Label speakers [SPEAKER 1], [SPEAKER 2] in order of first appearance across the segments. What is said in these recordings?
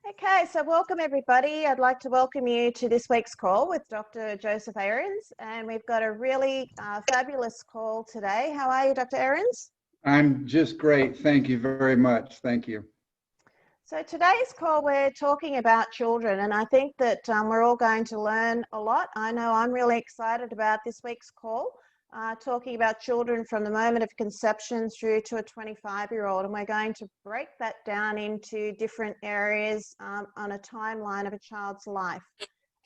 [SPEAKER 1] Okay, so welcome everybody. I'd like to welcome you to this week's call with Dr. Joseph Ahrens, and we've got a really fabulous call today. How are you, Dr. Ahrens?
[SPEAKER 2] I'm just great. Thank you very much. Thank you.
[SPEAKER 1] So today's call, we're talking about children, and I think that we're all going to learn a lot. I know I'm really excited about this week's call, talking about children from the moment of conception through to a 25-year-old, and we're going to break that down into different areas on a timeline of a child's life.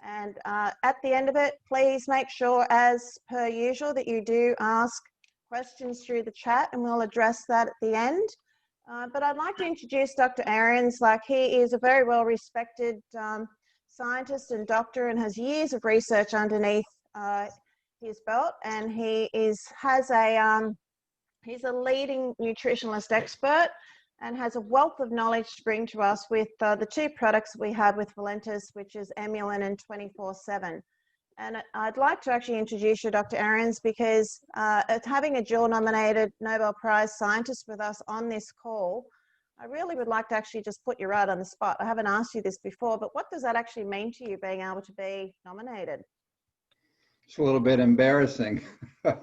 [SPEAKER 1] And at the end of it, please make sure, as per usual, that you do ask questions through the chat, and we'll address that at the end. But I'd like to introduce Dr. Ahrens. He is a very well-respected scientist and doctor and has years of research underneath his belt, and he's a leading nutritionalist expert and has a wealth of knowledge to bring to us with the two products we have with Valentis, which is EMULIN and 24/7. And I'd like to actually introduce you, Dr. Ahrens, because having a dual-nominated Nobel Prize scientist with us on this call, I really would like to actually just put you right on the spot. I haven't asked you this before, but what does that actually mean to you, being able to be nominated?
[SPEAKER 2] It's a little bit embarrassing.
[SPEAKER 1] Oh,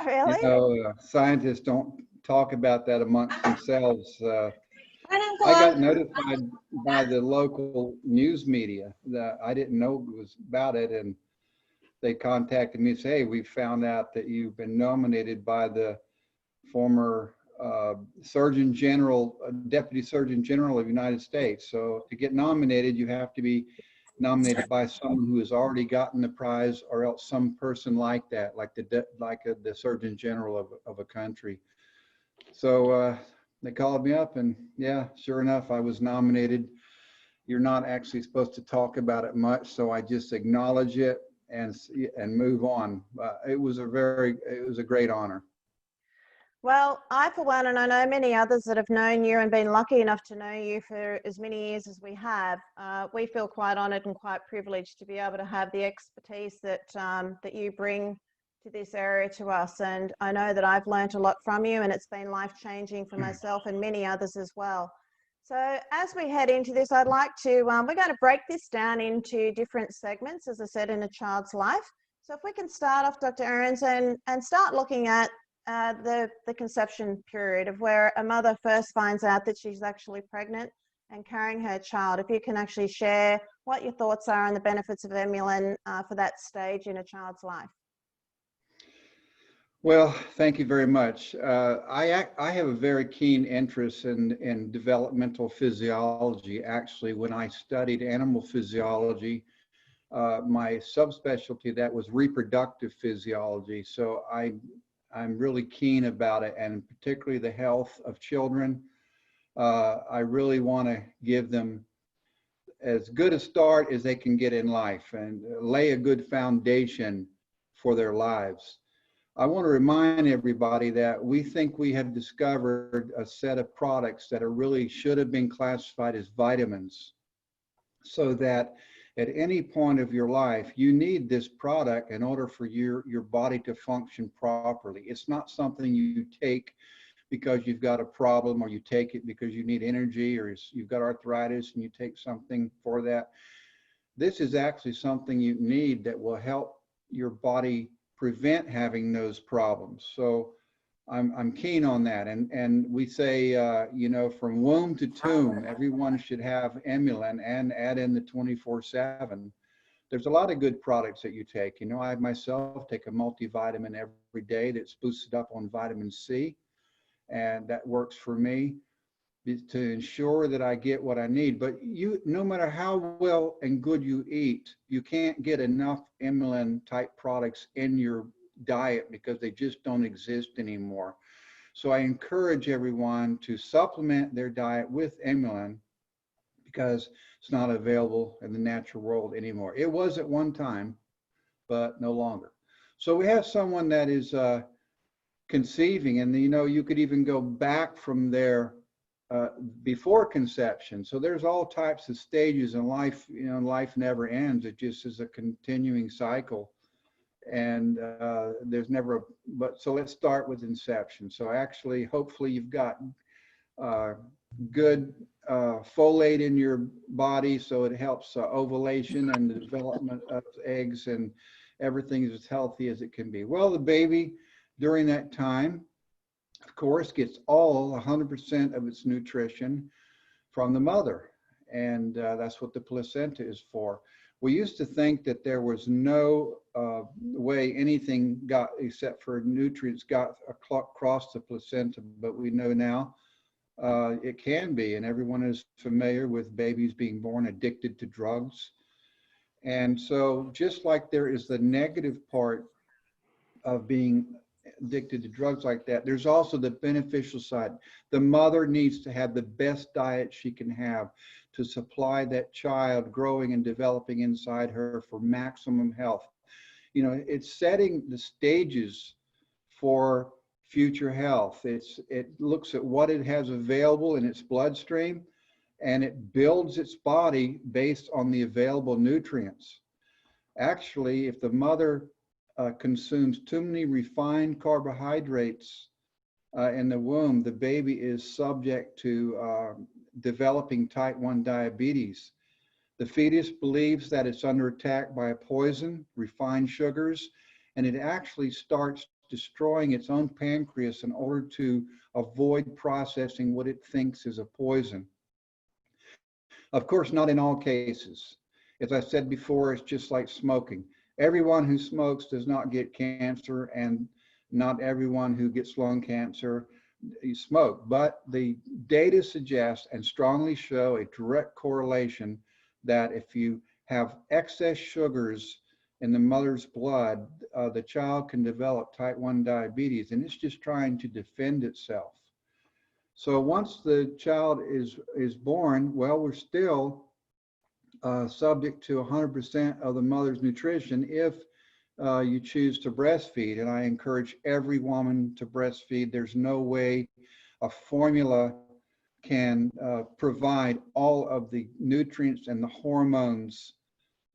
[SPEAKER 1] really?
[SPEAKER 2] Scientists don't talk about that amongst themselves. I got notified by the local news media that I didn't know it was about it, and they contacted me and said, "Hey, we found out that you've been nominated by the former Surgeon General, Deputy Surgeon General of the United States. So to get nominated, you have to be nominated by someone who has already gotten the prize, or else some person like that, like the Surgeon General of a country." So they called me up, and yeah, sure enough, I was nominated. You're not actually supposed to talk about it much, so I just acknowledge it and move on. It was a great honor.
[SPEAKER 1] Well, I, for one, and I know many others that have known you and been lucky enough to know you for as many years as we have, we feel quite honoured and quite privileged to be able to have the expertise that that you bring to this area to us. And I know that I've learned a lot from you, and it's been life-changing for myself and many others as well. So as we head into this, I'd like to, we're going to break this down into different segments, as I said, in a child's life. So if we can start off, Dr. Ahrens, and start looking at the conception period of where a mother first finds out that she's actually pregnant and carrying her child. If you can actually share what your thoughts are on the benefits of EMULIN for that stage in a child's life.
[SPEAKER 2] Well, thank you very much. I have a very keen interest in developmental physiology. Actually, when I studied animal physiology, my subspecialty, that was reproductive physiology. So I'm really keen about it, and particularly the health of children. I really want to give them as good a start as they can get in life and lay a good foundation for their lives. I want to remind everybody that we think we have discovered a set of products that really should have been classified as vitamins, so that at any point of your life, you need this product in order for your body to function properly. It's not something you take because you've got a problem, or you take it because you need energy, or you've got arthritis and you take something for that. This is actually something you need that will help your body prevent having those problems. So I'm keen on that. And we say, from womb to tomb, everyone should have EMULIN and add in the 24/7. There's a lot of good products that you take. I myself take a multivitamin every day that's boosted up on vitamin C, and that works for me to ensure that I get what I need. But no matter how well and good you eat, you can't get enough EMULIN type products in your diet because they just don't exist anymore. So I encourage everyone to supplement their diet with EMULIN, because it's not available in the natural world anymore. It was at one time, but no longer. So we have someone that is conceiving, and you could even go back from there before conception. So there's all types of stages in life. Life never ends. It just is a continuing cycle. And there's never so let's start with inception. So actually, hopefully you've got good folate in your body, so it helps ovulation and the development of eggs, and everything is as healthy as it can be. Well, the baby during that time, of course, gets all 100% of its nutrition from the mother, and that's what the placenta is for. We used to think that there was no way anything got, except for nutrients, got across the placenta, but we know now it can be, and everyone is familiar with babies being born addicted to drugs. And so just like there is the negative part of being addicted to drugs like that, there's also the beneficial side. The mother needs to have the best diet she can have to supply that child growing and developing inside her for maximum health. You know, it's setting the stages for future health. It looks at what it has available in its bloodstream, and it builds its body based on the available nutrients. Actually, if the mother consumes too many refined carbohydrates in the womb, the baby is subject to developing type 1 diabetes. The fetus believes that it's under attack by a poison, refined sugars, and it actually starts destroying its own pancreas in order to avoid processing what it thinks is a poison. Of course, not in all cases. As I said before, it's just like smoking. Everyone who smokes does not get cancer, and not everyone who gets lung cancer smoke. But the data suggests and strongly show a direct correlation that if you have excess sugars in the mother's blood, the child can develop type 1 diabetes, and it's just trying to defend itself. So once the child is born, well, we're still subject to 100% of the mother's nutrition if you choose to breastfeed. And I encourage every woman to breastfeed. There's no way a formula can provide all of the nutrients and the hormones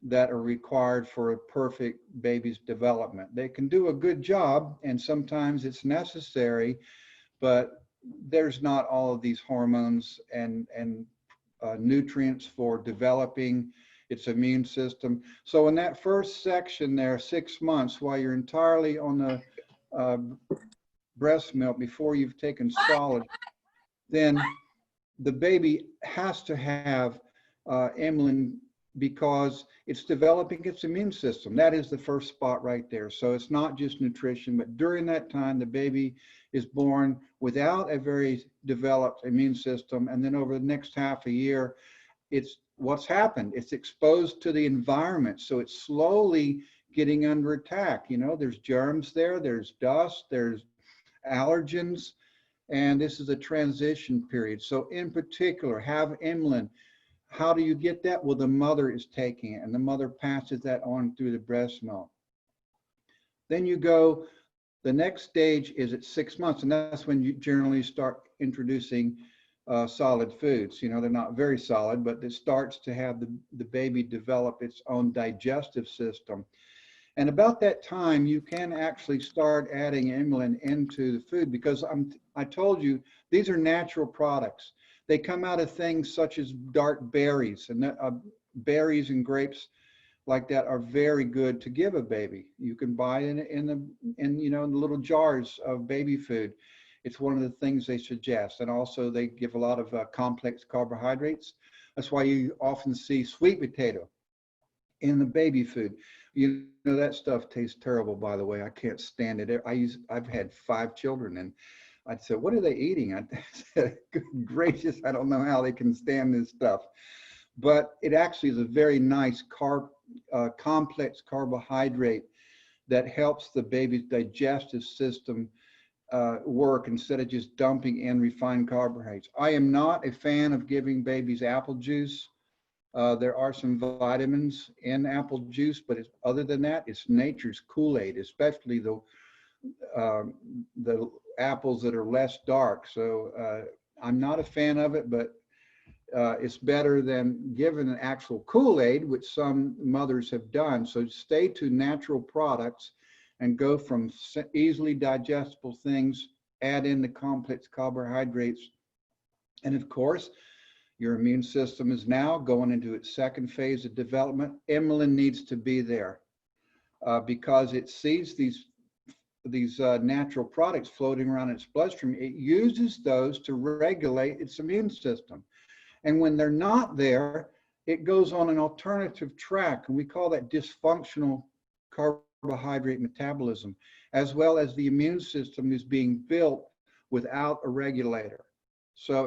[SPEAKER 2] that are required for a perfect baby's development. They can do a good job, and sometimes it's necessary, but there's not all of these hormones and nutrients for developing its immune system. So in that first section there, 6 months, while you're entirely on the breast milk before you've taken solid, then the baby has to have EMULIN because it's developing its immune system. That is the first spot right there. So it's not just nutrition, but during that time, the baby is born without a very developed immune system. And then over the next half a year, it's what's happened. It's exposed to the environment. So it's slowly getting under attack. You know, there's germs there, there's dust, there's allergens, and this is a transition period. So in particular, have EMULIN. How do you get that? Well, the mother is taking it, and the mother passes that on through the breast milk. Then you go, the next stage is at 6 months, and that's when you generally start introducing solid foods. You know, they're not very solid, but it starts to have the baby develop its own digestive system. And about that time, you can actually start adding EMULIN into the food, because I told you, these are natural products. They come out of things such as dark berries, and berries and grapes like that are very good to give a baby. You can buy in the little jars of baby food. It's one of the things they suggest. And also they give a lot of complex carbohydrates. That's why you often see sweet potato in the baby food. You know, that stuff tastes terrible, by the way. I can't stand it. I've had 5 children, and I'd say, what are they eating? I said, good gracious, I don't know how they can stand this stuff. But it actually is a very nice complex carbohydrate that helps the baby's digestive system work instead of just dumping in refined carbohydrates. I am not a fan of giving babies apple juice. There are some vitamins in apple juice, but other than that, it's nature's Kool-Aid, especially the apples that are less dark. So I'm not a fan of it, but it's better than giving an actual Kool-Aid, which some mothers have done. So stay to natural products and go from easily digestible things, add in the complex carbohydrates. And of course, Your immune system is now going into its second phase of development. EMULIN needs to be there because it sees these natural products floating around its bloodstream. It uses those to regulate its immune system. And when they're not there, it goes on an alternative track, and we call that dysfunctional carbohydrate metabolism, as well as the immune system is being built without a regulator. So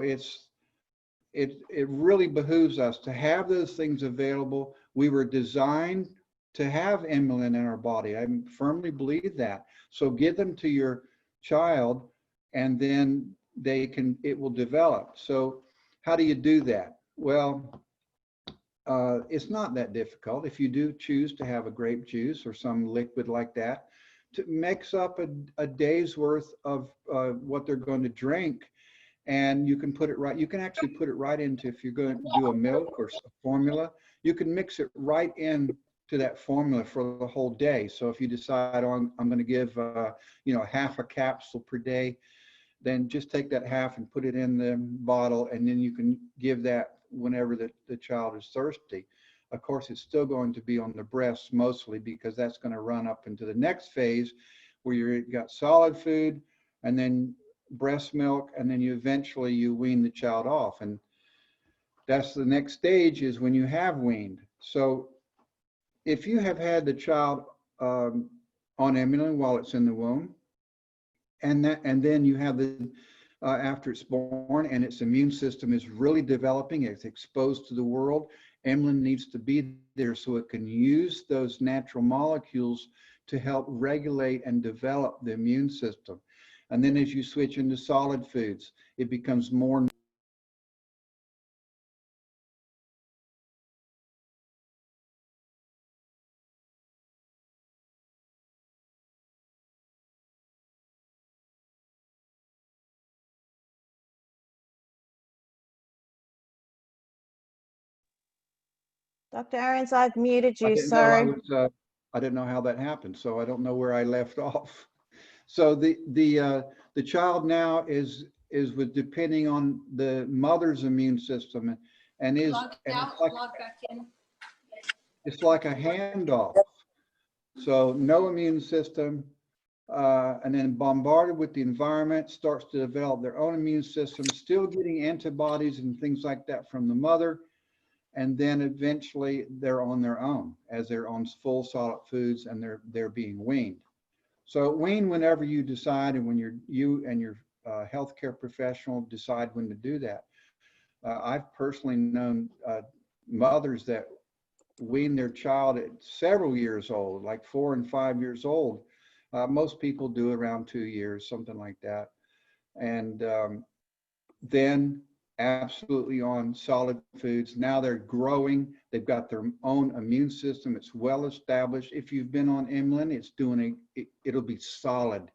[SPEAKER 2] it really behooves us to have those things available. We were designed to have EMULIN in our body. I firmly believe that. So give them to your child, and then it will develop. So how do you do that? Well, it's not that difficult. If you do choose to have a grape juice or some liquid like that, to mix up a day's worth of what they're going to drink, and you can put it right. You can actually put it right into, if you're going to do a milk or a formula, you can mix it right in to that formula for the whole day. So if you decide on, I'm going to give half a capsule per day, then just take that half and put it in the bottle, and then you can give that whenever the child is thirsty. Of course, it's still going to be on the breast mostly, because that's going to run up into the next phase where you've got solid food and then breast milk, and then you wean the child off. And that's the next stage, is when you have weaned. So if you have had the child on EMULIN while it's in the womb, and then you have after it's born and its immune system is really developing, it's exposed to the world, EMULIN needs to be there so it can use those natural molecules to help regulate and develop the immune system. And then as you switch into solid foods, it becomes more.
[SPEAKER 1] Dr. Ahrens, I've muted you, sorry.
[SPEAKER 2] I didn't know how that happened, so I don't know where I left off. So the child now is with, depending on the mother's immune system, and is it's like a handoff. So no immune system, and then bombarded with the environment, starts to develop their own immune system, still getting antibodies and things like that from the mother. And then eventually they're on their own, as they're on full solid foods, and they're being weaned. So wean whenever you decide, and when you and your healthcare professional decide when to do that. I've personally known mothers that wean their child at several years old, like 4 and 5 years old. Most people do around 2 years, something like that. And then absolutely on solid foods. Now they're growing. They've got their own immune system. It's well established. If you've been on EMULIN, it's it'll be solid.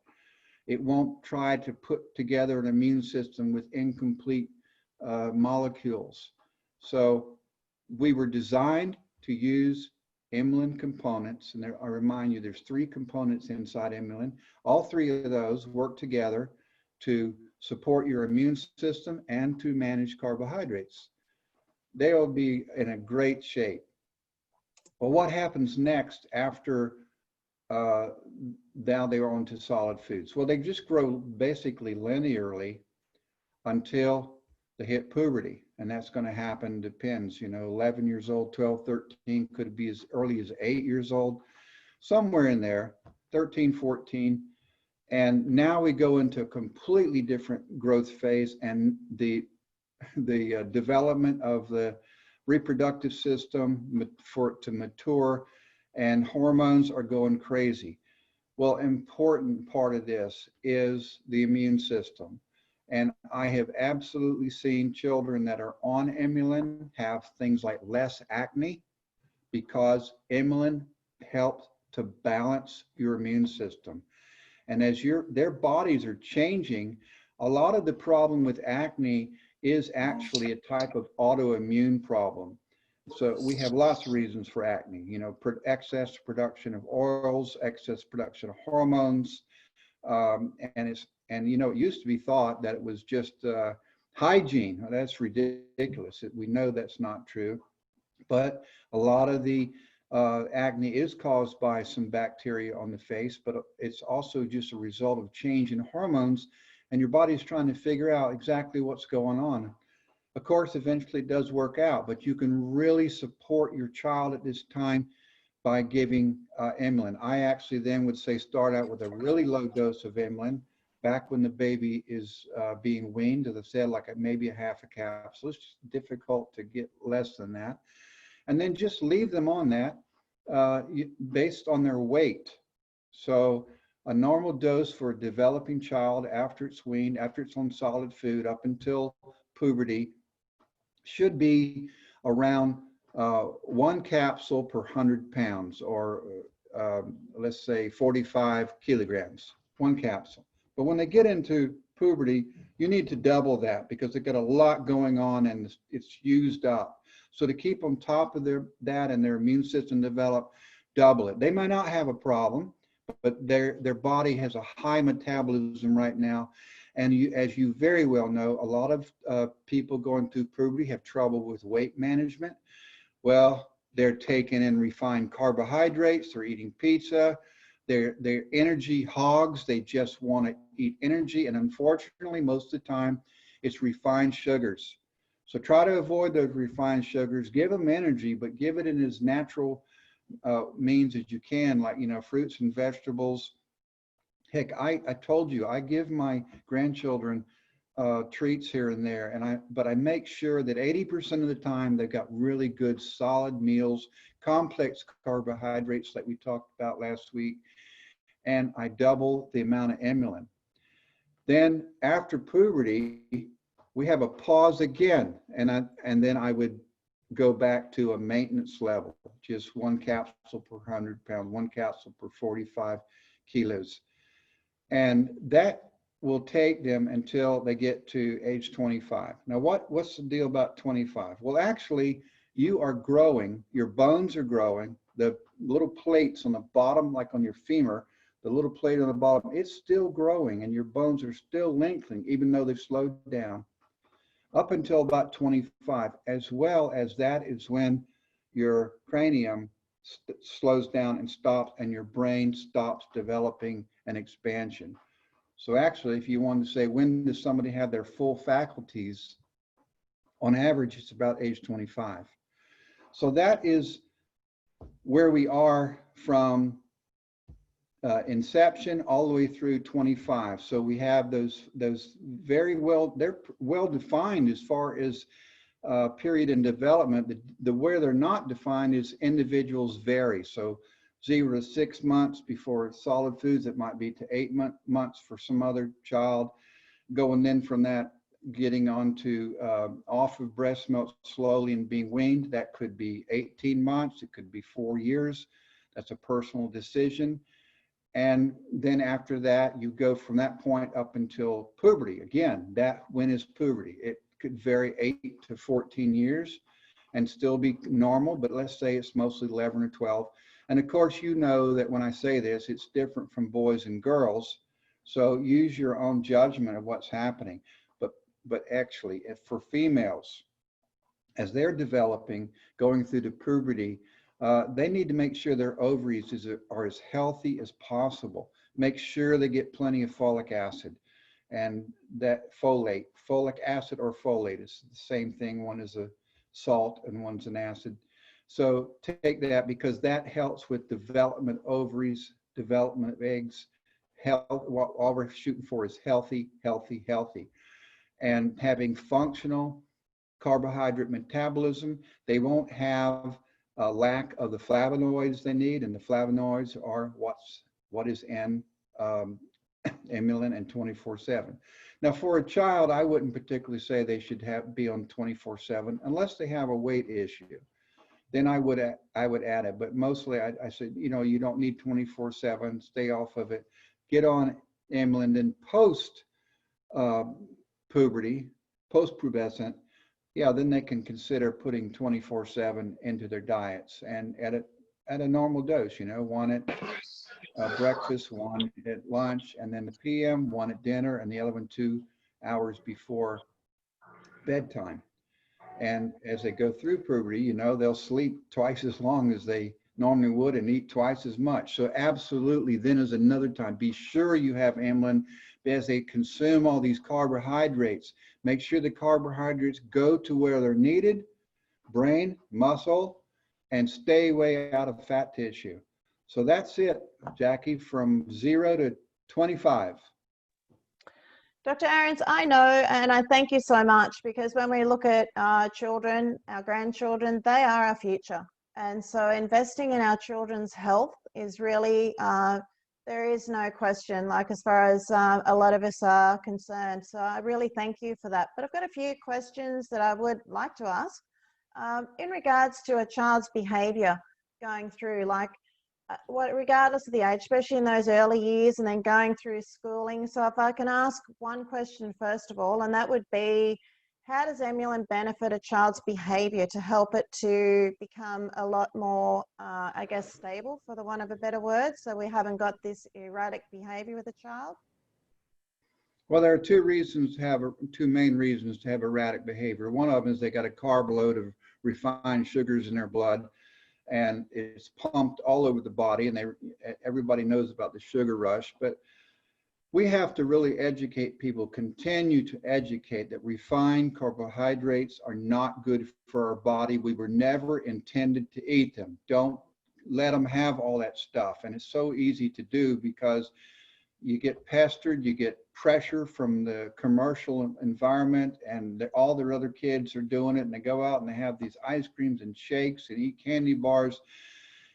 [SPEAKER 2] It won't try to put together an immune system with incomplete molecules. So we were designed to use EMULIN components. And I remind you, there's 3 components inside EMULIN. All 3 of those work together to support your immune system and to manage carbohydrates. They will be in a great shape. Well, what happens next after now they are onto solid foods? Well, they just grow basically linearly until they hit puberty. And that's going to happen, depends, 11 years old, 12, 13, could be as early as 8 years old, somewhere in there, 13, 14. And now we go into a completely different growth phase, and the development of the reproductive system for it to mature, and hormones are going crazy. Well, important part of this is the immune system. And I have absolutely seen children that are on EMULIN have things like less acne, because EMULIN helps to balance your immune system. And as their bodies are changing, a lot of the problem with acne is actually a type of autoimmune problem. So we have lots of reasons for acne, excess production of oils, excess production of hormones. It used to be thought that it was just Hygiene, well, that's ridiculous. We know that's not true. But a lot of the acne is caused by some bacteria on the face, but it's also just a result of change in hormones, and your body's trying to figure out exactly what's going on. Of course, eventually it does work out, but you can really support your child at this time by giving EMULIN. I actually then would say start out with a really low dose of EMULIN back when the baby is being weaned, as I said, like maybe a half a capsule. It's just difficult to get less than that. And then just leave them on that based on their weight. So a normal dose for a developing child after it's weaned, after it's on solid food up until puberty, should be around 1 capsule per 100 pounds, or let's say 45 kilograms, 1 capsule. But when they get into puberty, you need to double that because they've got a lot going on and it's used up. So to keep on top of that and their immune system develop, double it. They might not have a problem, but their body has a high metabolism right now. And as you very well know, a lot of people going through puberty have trouble with weight management. Well, they're taking in refined carbohydrates, they're eating pizza, they're energy hogs, they just want to eat energy. And unfortunately, most of the time, it's refined sugars. So try to avoid those refined sugars, give them energy, but give it in as natural means as you can, like, fruits and vegetables. Heck, I told you, I give my grandchildren treats here and there, but I make sure that 80% of the time they've got really good solid meals, complex carbohydrates like we talked about last week, and I double the amount of EMULIN. Then after puberty, we have a pause again, and then I would go back to a maintenance level, just 1 capsule per 100 pounds, 1 capsule per 45 kilos. And that will take them until they get to age 25. Now, what's the deal about 25? Well, actually, you are growing, your bones are growing, the little plates on the bottom, like on your femur, the little plate on the bottom, it's still growing and your bones are still lengthening, even though they've slowed down, up until about 25. As well as that is when your cranium slows down and stops, and your brain stops developing an expansion. So actually, if you want to say, when does somebody have their full faculties? On average, it's about age 25. So that is where we are from inception all the way through 25. So we have those very well, they're well defined as far as period in development. The where they're not defined is individuals vary. So 0 to 6 months before solid foods, it might be to 8 months for some other child. Going then from that, getting on to off of breast milk slowly and being weaned, that could be 18 months, it could be 4 years. That's a personal decision. And then after that, you go from that point up until puberty. Again, when is puberty? It could vary 8 to 14 years and still be normal, but let's say it's mostly 11 or 12. And of course, you know that when I say this, it's different from boys and girls. So use your own judgment of what's happening. But actually, if for females, as they're developing, going through the puberty, they need to make sure their ovaries are as healthy as possible. Make sure they get plenty of folic acid, and that folic acid or folate is the same thing. One is a salt and one's an acid. So take that, because that helps with development of ovaries, development of eggs. Health, all we're shooting for is healthy, healthy, healthy. And having functional carbohydrate metabolism, they won't have a lack of the flavonoids they need, and the flavonoids are what is in EMULIN and 24/7. Now, for a child, I wouldn't particularly say they should be on 24/7 unless they have a weight issue. Then I would add it, but mostly I said, you don't need 24/7. Stay off of it. Get on EMULIN. Then post puberty, post pubescent, yeah, then they can consider putting 24/7 into their diets, and at a normal dose. One at breakfast, one at lunch, and then the PM, one at dinner, and the other one 2 hours before bedtime. And as they go through puberty, you know, they'll sleep twice as long as they normally would and eat twice as much. So absolutely, then is another time. Be sure you have amylin as they consume all these carbohydrates. Make sure the carbohydrates go to where they're needed, brain, muscle, and stay way out of fat tissue. So that's it, Jackie, from 0 to 25.
[SPEAKER 1] Dr. Ahrens, I know, and I thank you so much, because when we look at our children, our grandchildren, they are our future. And so investing in our children's health is really, there is no question, like as far as a lot of us are concerned. So I really thank you for that. But I've got a few questions that I would like to ask in regards to a child's behavior going through, like, regardless of the age, especially in those early years and then going through schooling. So if I can ask one question first of all, and that would be, how does EMULIN benefit a child's behavior to help it to become a lot more, I guess, stable, for the want of a better word, so we haven't got this erratic behavior with a child?
[SPEAKER 2] Well, there are two main reasons to have erratic behavior. One of them is they got a carb load of refined sugars in their blood, and it's pumped all over the body, and everybody knows about the sugar rush. But we have to really educate people, continue to educate that refined carbohydrates are not good for our body. We were never intended to eat them. Don't let them have all that stuff. And it's so easy to do because you get pestered, you get pressure from the commercial environment, and all their other kids are doing it, and they go out and they have these ice creams and shakes and eat candy bars.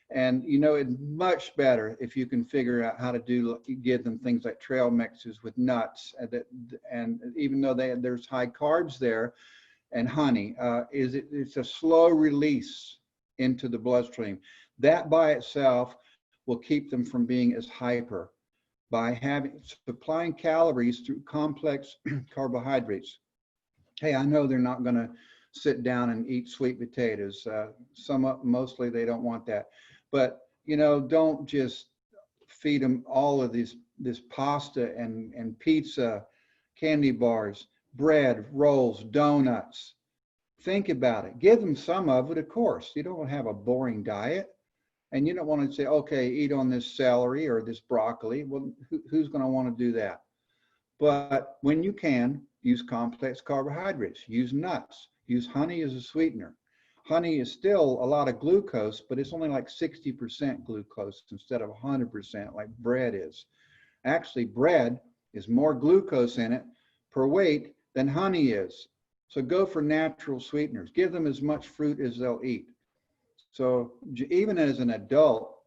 [SPEAKER 2] And you know, it's much better if you can figure out how to give them things like trail mixes with nuts, and even though there's high carbs there, and honey, it's a slow release into the bloodstream. That by itself will keep them from being as hyper, by supplying calories through complex carbohydrates. Hey, I know they're not going to sit down and eat sweet potatoes. Mostly they don't want that. But, you know, don't just feed them all of this pasta and pizza, candy bars, bread, rolls, donuts. Think about it. Give them some of it, of course. You don't want to have a boring diet. And you don't want to say, okay, eat on this celery or this broccoli. Well, who's going to want to do that? But when you can, use complex carbohydrates, use nuts, use honey as a sweetener. Honey is still a lot of glucose, but it's only like 60% glucose instead of 100% like bread is. Actually, bread is more glucose in it per weight than honey is. So go for natural sweeteners. Give them as much fruit as they'll eat. So even as an adult,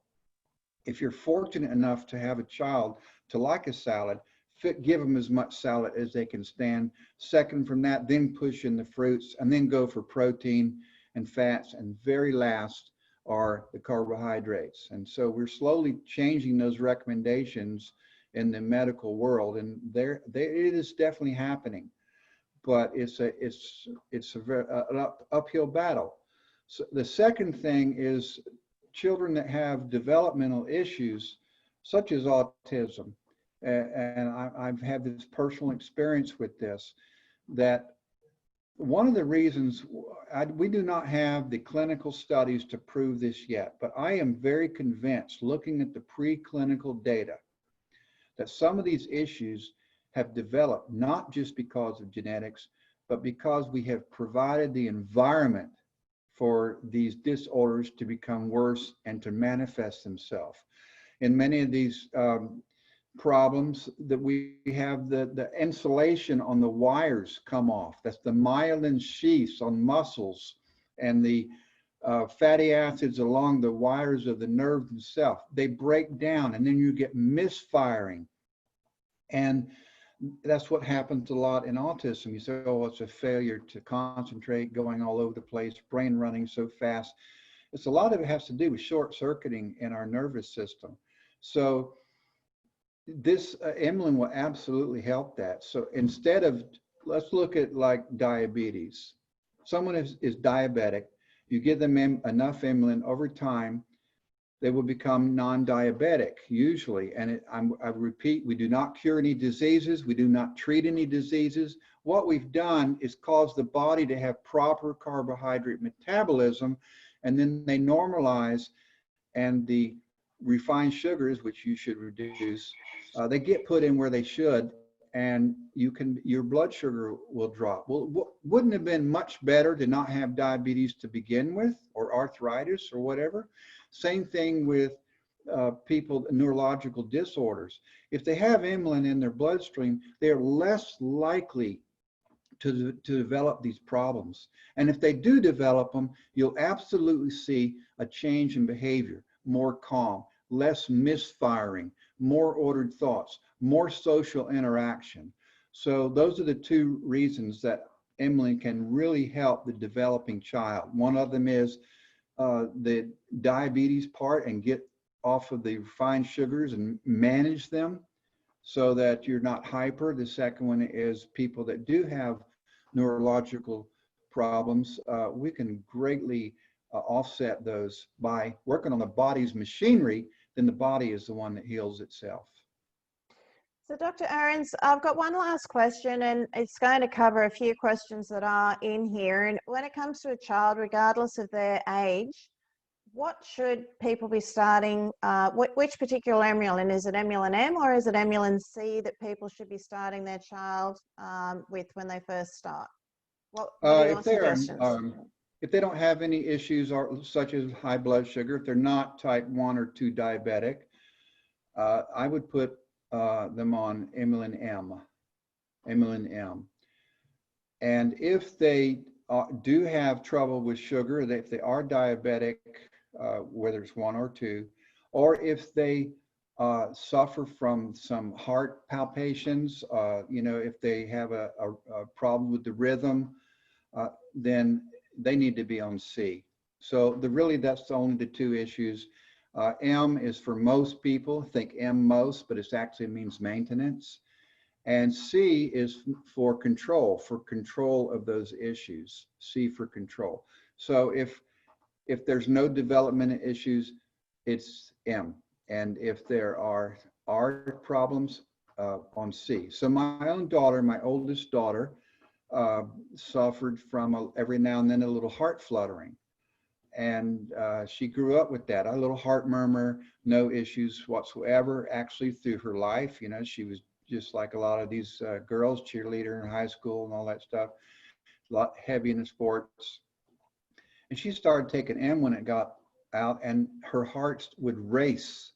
[SPEAKER 2] if you're fortunate enough to have a child to like a salad, give them as much salad as they can stand. Second from that, then push in the fruits, and then go for protein and fats. And very last are the carbohydrates. And so we're slowly changing those recommendations in the medical world, and it is definitely happening. But it's a very uphill battle. So the second thing is children that have developmental issues, such as autism, and I've had this personal experience with this, that one of the reasons, we do not have the clinical studies to prove this yet, but I am very convinced, looking at the preclinical data, that some of these issues have developed not just because of genetics, but because we have provided the environment for these disorders to become worse and to manifest themselves. In many of these problems that we have, the insulation on the wires come off. That's the myelin sheaths on muscles, and the fatty acids along the wires of the nerve themselves. They break down, and then you get misfiring. And that's what happens a lot in autism. You say, oh, it's a failure to concentrate, going all over the place, brain running so fast. A lot of it has to do with short circuiting in our nervous system. So this EMULIN will absolutely help that. So instead of, let's look at like diabetes. Someone is diabetic, you give them enough EMULIN over time, they will become non-diabetic usually. And I repeat, we do not cure any diseases. We do not treat any diseases. what we've done is cause the body to have proper carbohydrate metabolism, and then they normalize, and the refined sugars, which you should reduce, they get put in where they should, and your blood sugar will drop. Well, wouldn't it have been much better to not have diabetes to begin with, or arthritis or whatever? Same thing with people, neurological disorders. If they have inulin in their bloodstream, they're less likely to develop these problems. And if they do develop them, you'll absolutely see a change in behavior, more calm, less misfiring, more ordered thoughts, more social interaction. So those are the two reasons that inulin can really help the developing child. One of them is the diabetes part, and get off of the refined sugars and manage them so that you're not hyper. The second one is people that do have neurological problems. We can greatly offset those by working on the body's machinery. Then the body is the one that heals itself.
[SPEAKER 1] So Dr. Ahrens, I've got one last question, and it's going to cover a few questions that are in here. And when it comes to a child, regardless of their age, what should people be starting, which particular emulin? Is it emulin M or is it emulin C that people should be starting their child with when they first start? What are your suggestions?
[SPEAKER 2] If they don't have any issues such as high blood sugar, if they're not type 1 or 2 diabetic, I would put them on emulin M. And if they do have trouble with sugar, if they are diabetic, whether it's 1 or 2, or if they suffer from some heart palpitations, if they have a problem with the rhythm, then they need to be on C. So that's only the two issues. M is for most people. Think M most, but it actually means maintenance. And C is for control of those issues. C for control. So if there's no development issues, it's M. And if there are problems, on C. So my own daughter, my oldest daughter, suffered from every now and then a little heart fluttering. And she grew up with that, a little heart murmur, no issues whatsoever. Actually, through her life, she was just like a lot of these girls, cheerleader in high school and all that stuff, a lot heavy in the sports. And she started taking M when it got out, and her heart would race.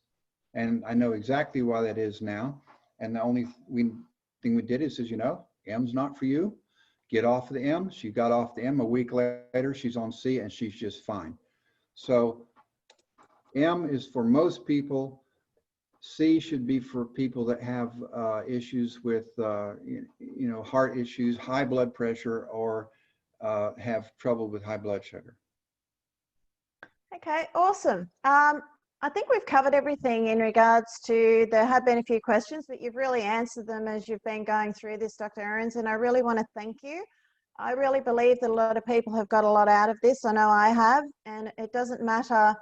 [SPEAKER 2] And I know exactly why that is now. And the only thing we did is says, M's not for you. Get off of the M. She got off the M. A week later, she's on C, and she's just fine. So M is for most people. C should be for people that have issues with, heart issues, high blood pressure, or have trouble with high blood sugar.
[SPEAKER 1] Okay, awesome. I think we've covered everything in regards to, there have been a few questions, but you've really answered them as you've been going through this, Dr. Ahrens, and I really want to thank you. I really believe that a lot of people have got a lot out of this. I know I have, and it doesn't matter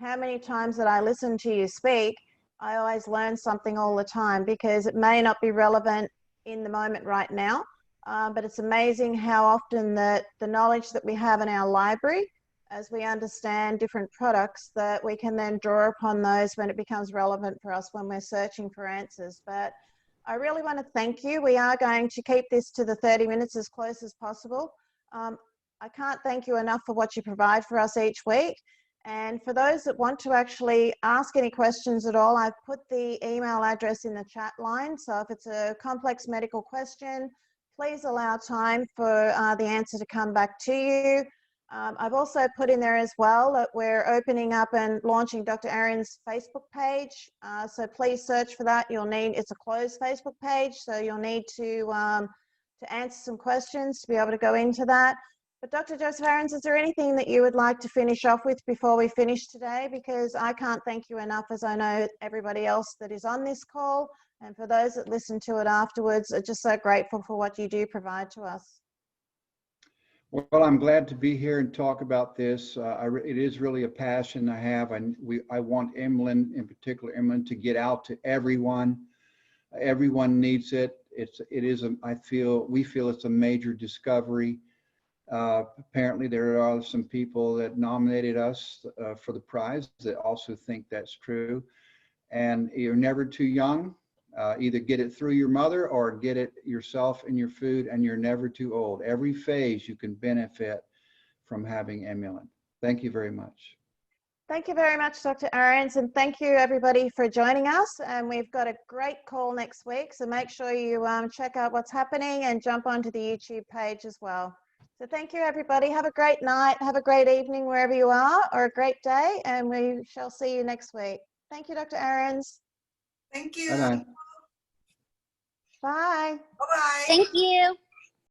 [SPEAKER 1] how many times that I listen to you speak, I always learn something all the time, because it may not be relevant in the moment right now, but it's amazing how often the knowledge that we have in our library, as we understand different products, that we can then draw upon those when it becomes relevant for us when we're searching for answers. But I really want to thank you. We are going to keep this to the 30 minutes as close as possible. I can't thank you enough for what you provide for us each week. And for those that want to actually ask any questions at all, I've put the email address in the chat line. So if it's a complex medical question, please allow time for the answer to come back to you. I've also put in there as well that we're opening up and launching Dr. Ahrens' Facebook page. So please search for that. It's a closed Facebook page, so you'll need to answer some questions to be able to go into that. But Dr. Joseph Ahrens, is there anything that you would like to finish off with before we finish today? Because I can't thank you enough, as I know everybody else that is on this call, and for those that listen to it afterwards, are just so grateful for what you do provide to us.
[SPEAKER 2] Well, I'm glad to be here and talk about this. It is really a passion I have, and I want inulin, in particular inulin, to get out to everyone. Everyone needs it. we feel it's a major discovery. Apparently there are some people that nominated us for the prize that also think that's true. And you're never too young. Either get it through your mother or get it yourself in your food, and you're never too old. Every phase you can benefit from having EMULIN. Thank you very much.
[SPEAKER 1] Thank you very much, Dr. Ahrens, and thank you everybody for joining us. And we've got a great call next week, so make sure you check out what's happening and jump onto the YouTube page as well. So thank you everybody. Have a great night, have a great evening wherever you are, or a great day, and we shall see you next week. Thank you, Dr. Ahrens.
[SPEAKER 3] Thank you.
[SPEAKER 2] Bye-bye.
[SPEAKER 1] Bye.
[SPEAKER 3] Bye-bye.
[SPEAKER 4] Thank you.